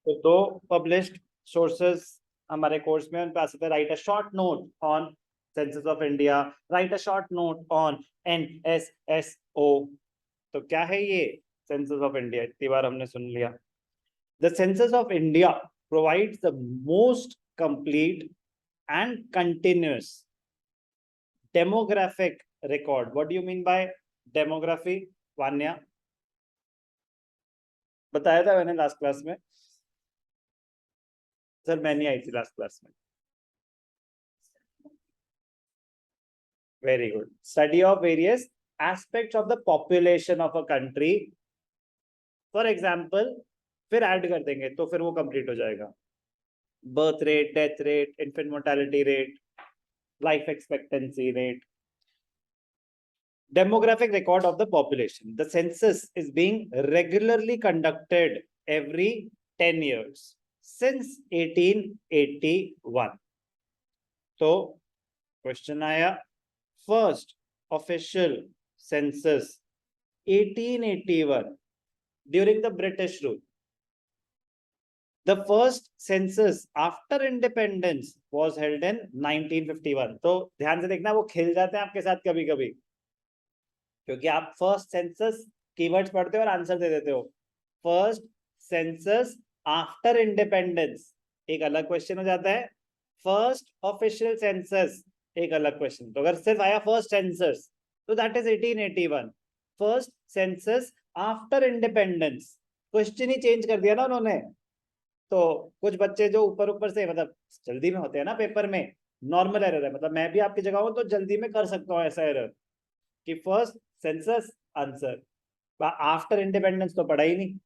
तो दो published sources हमारे कोर्स में, उन पे आ सकते हैं, right a short note on census of India, right a short note on NSSO। तो क्या है ये सेंसस ऑफ इंडिया? इतनी बार हमने सुन लिया। The census of India provides the most complete and continuous demographic record. What do you mean by demography, Vanya? बताया था मैंने लास्ट क्लास में। सर मैं नहीं आई थी लास्ट क्लास में। Very good. Study of various aspects of the population of a country. For example, फिर add कर देंगे तो फिर वो कंप्लीट हो जाएगा। Birth rate, death rate, infant mortality rate, life expectancy rate, demographic record of the population. The census is being regularly conducted every 10 years since 1881. तो question आया, first official census 1881 during the British rule. The first census after independence was held in 1951. तो ध्यान से देखना, वो खेल जाते हैं आपके साथ कभी कभी, क्योंकि आप फर्स्ट सेंसस कीवर्ड्स पढ़ते हो और आंसर दे देते हो। फर्स्ट सेंसस आफ्टर इंडिपेंडेंस एक अलग क्वेश्चन हो जाता है, फर्स्ट ऑफिशियल सेंसस एक अलग क्वेश्चन। तो अगर सिर्फ आया फर्स्ट सेंसस तो that is 1881। First census after independence, question he change कर दिया ना उन्होंने। तो कुछ बच्चे जो ऊपर ऊपर से, मतलब जल्दी में होते हैं ना पेपर में, नॉर्मल एरर है, मतलब मैं भी आपकी जगह हूं तो जल्दी में कर सकता हूँ ऐसा एरर कि first census answer, after independence तो पढ़ा ही नहीं।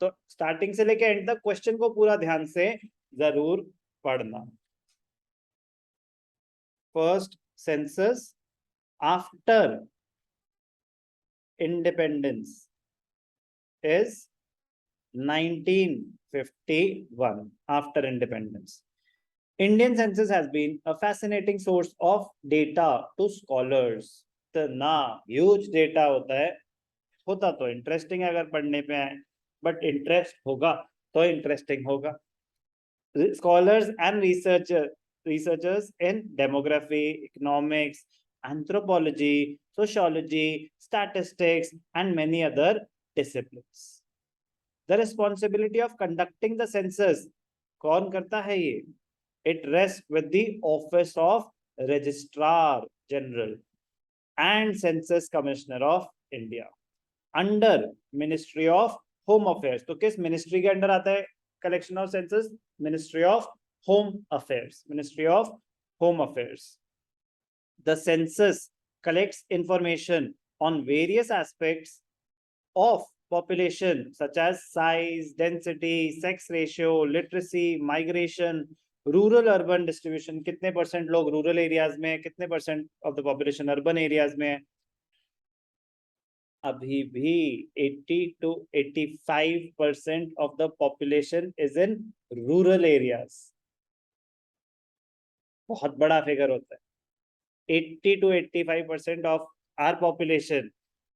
तो स्टार्टिंग से लेके एंड तक क्वेश्चन को पूरा ध्यान से जरूर पढ़ना। First census after independence is 1951, after independence. Indian census has been a fascinating source of data to scholars. तो ना ह्यूज डेटा होता तो इंटरेस्टिंग है अगर पढ़ने पे आए, बट इंटरेस्ट होगा तो इंटरेस्टिंग होगा। Scholars and researchers in demography, economics, anthropology, sociology, statistics, and many other disciplines. The responsibility of conducting the census, कौन करता है ये? It rests with the office of Registrar General and Census Commissioner of India under Ministry of Home Affairs. तो किस ministry के under आता है collection of census? Ministry of home affairs. Ministry of home affairs. The census collects information on various aspects of population such as size, density, sex ratio, literacy, migration, rural urban distribution, कितने percent लोग rural areas में, कितने percent of the population urban areas में। अभी भी 80 to 85% of the population is in rural areas. बहुत बड़ा figure होता है। 80 to 85% of our population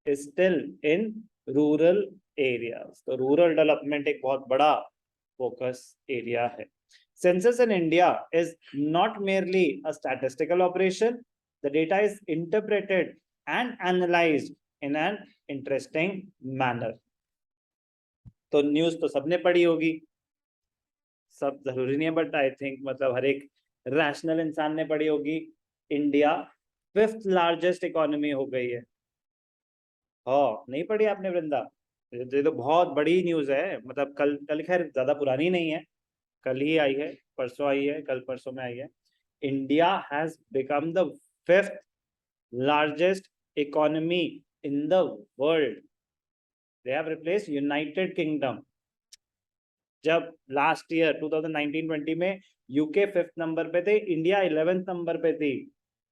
is still in rural areas. तो रूरल डेवलपमेंट एक बहुत बड़ा फोकस एरिया है। Census in India is not merely a statistical operation. The data is interpreted and analyzed in an interesting manner. तो news तो सबने पढ़ी होगी, सब जरूरी नहीं है, बट आई थिंक मतलब हर एक रैशनल इंसान ने पढ़ी होगी। इंडिया 5th लार्जेस्ट इकोनॉमी हो गई है। हाँ, नहीं पढ़ी आपने वृंदा? ये तो बहुत बड़ी न्यूज है। मतलब कल खैर ज्यादा पुरानी नहीं है, कल ही आई है, परसों आई है, कल परसों में आई है। India has become the 5th largest economy in the world. They have replaced United kingdom. जब लास्ट ईयर 2019-20 में यूके 5th नंबर पे थे, इंडिया 11th नंबर पे थी।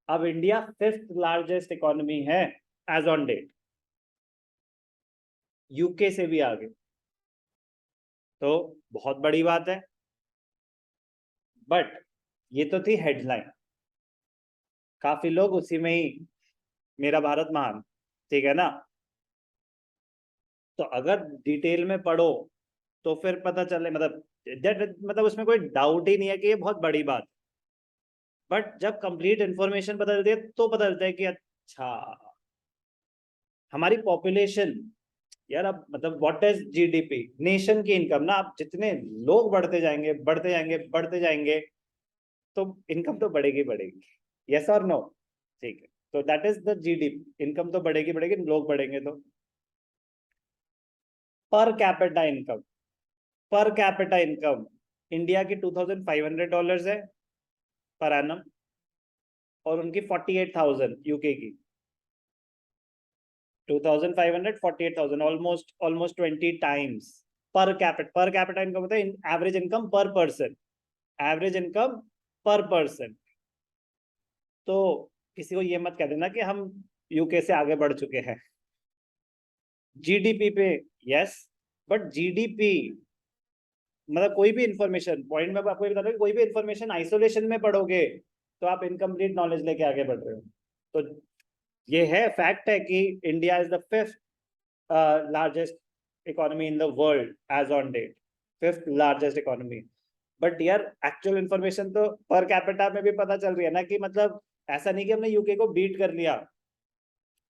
अब इंडिया 5th लार्जेस्ट इकोनॉमी है एज ऑन डेट, यूके से भी आगे। तो बहुत बड़ी बात है। बट ये तो थी हेडलाइन, काफी लोग उसी में ही मेरा भारत महान, ठीक है ना। तो अगर डिटेल में पढ़ो तो फिर पता चले, मतलब उसमें कोई डाउट ही नहीं है कि ये बहुत बड़ी बात। बट जब कंप्लीट इंफॉर्मेशन पता चलती है तो पता चलता है कि अच्छा, हमारी पॉपुलेशन, यार अब मतलब व्हाट इज जीडीपी, नेशन की इनकम ना, आप जितने लोग बढ़ते जाएंगे बढ़ते जाएंगे बढ़ते जाएंगे तो इनकम तो बढ़ेगी बढ़ेगी। यस और नो? ठीक है, तो that is the GDP, income तो बढ़ेगी बढ़ेगी, लोग बढ़ेंगे तो। Per capita income, per capita income India की $2500 है पर एनम, और उनकी 48,000 यूके की। 2500, 48,000, almost 20 times. Per capita income होता है एवरेज इनकम पर पर्सन, एवरेज इनकम पर पर्सन। तो किसी को ये मत कह देना कि हम यूके से आगे बढ़ चुके हैं जीडीपी पे। यस, बट जीडीपी मतलब कोई भी इंफॉर्मेशन, पॉइंट में आपको ये बता दूं कि कोई भी इंफॉर्मेशन आइसोलेशन में पढ़ोगे तो आप इनकम्प्लीट नॉलेज लेके आगे बढ़ रहे हो। तो ये है, फैक्ट है कि India is the 5th largest economy in the world as on date, 5th largest economy. But यार एक्चुअल इन्फॉर्मेशन तो पर कैपिटा में भी पता चल रही है ना, कि मतलब ऐसा नहीं कि हमने यूके को बीट कर लिया।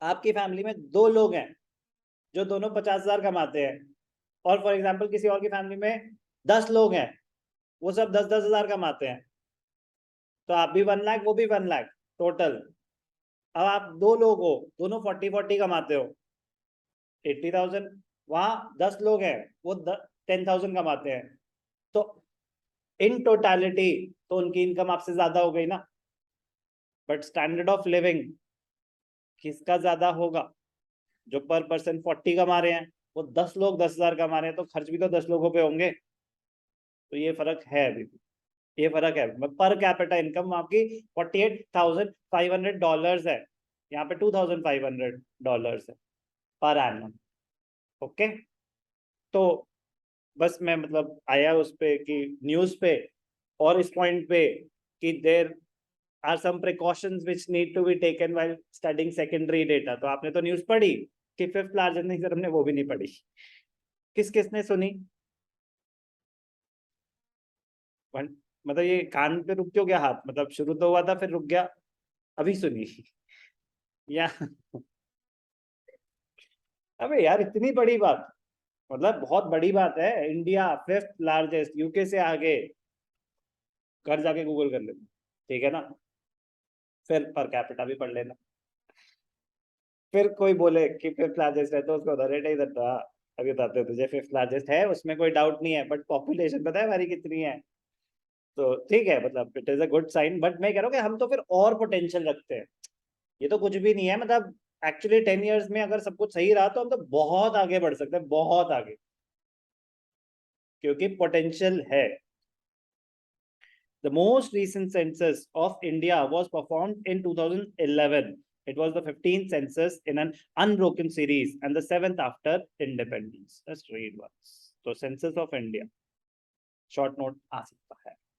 आपकी फैमिली में 2 लोग हैं जो दोनों 50,000 कमाते हैं, और फॉर एग्जाम्पल किसी और की फैमिली में 10 लोग हैं, वो सब 10-10 हजार कमाते हैं, तो आप भी 1 लाख, वो भी 1 लाख टोटल। अब आप 2 लोग हो, दोनों 40-40 कमाते हो, 80,000। वहां 10 लोग हैं, वो 10,000 कमाते हैं, तो इन टोटालिटी तो उनकी इनकम आपसे ज्यादा हो गई ना। बट स्टैंडर्ड ऑफ लिविंग किसका ज्यादा होगा? जो पर पर्सन 40 कमा रहे हैं, वो 10 लोग 10,000 कमा रहे हैं, तो खर्च भी तो 10 लोगों पे होंगे। तो ये फर्क है अभी भी, ये फर्क है। पर कैपिटा इनकम आपकी $48,500 है, यहाँ पे $2,500 है पर एनम। ओके, तो बस मैं मतलब आया उस पे कि न्यूज पे, और इस पॉइंट पे कि there are some precautions which need to be taken while studying secondary data. तो आपने तो न्यूज पढ़ी कि 5th लार्जेस्ट, नहीं सर हमने वो भी नहीं पढ़ी। किस किसने सुनी? मतलब ये कान पे रुक क्यों गया हाथ, मतलब शुरू तो हुआ था फिर रुक गया, अभी सुनी या? अबे यार इतनी बड़ी बात, मतलब बहुत बड़ी बात है। इंडिया 5th लार्जेस्ट, यूके से आगे, घर जाके गूगल कर लेना, ठीक है ना? फिर पर कैपिटा भी पढ़ लेना। फिर कोई बोले कि 5th लार्जेस्ट है तो उसको बता रेट इधर था, अभी बताते हैं तुझे। 5th लार्जेस्ट है, उसमें कोई डाउट नहीं है, बट पॉपुलेशन पता है हमारी कितनी है? तो ठीक है, मतलब it is a good sign, but मैं कह रहा हूँ कि हम तो फिर और पोटेंशियल रखते हैं। ये तो कुछ भी नहीं है, मतलब एक्चुअली 10 इयर्स में अगर सब कुछ सही रहा तो हम तो बहुत आगे बढ़ सकते हैं, बहुत आगे, क्योंकि पोटेंशियल है। The most recent census of India was performed in 2011. It was the 15th census in an unbroken series and the 7th after independence. Let's read once. So, census of India. Short note.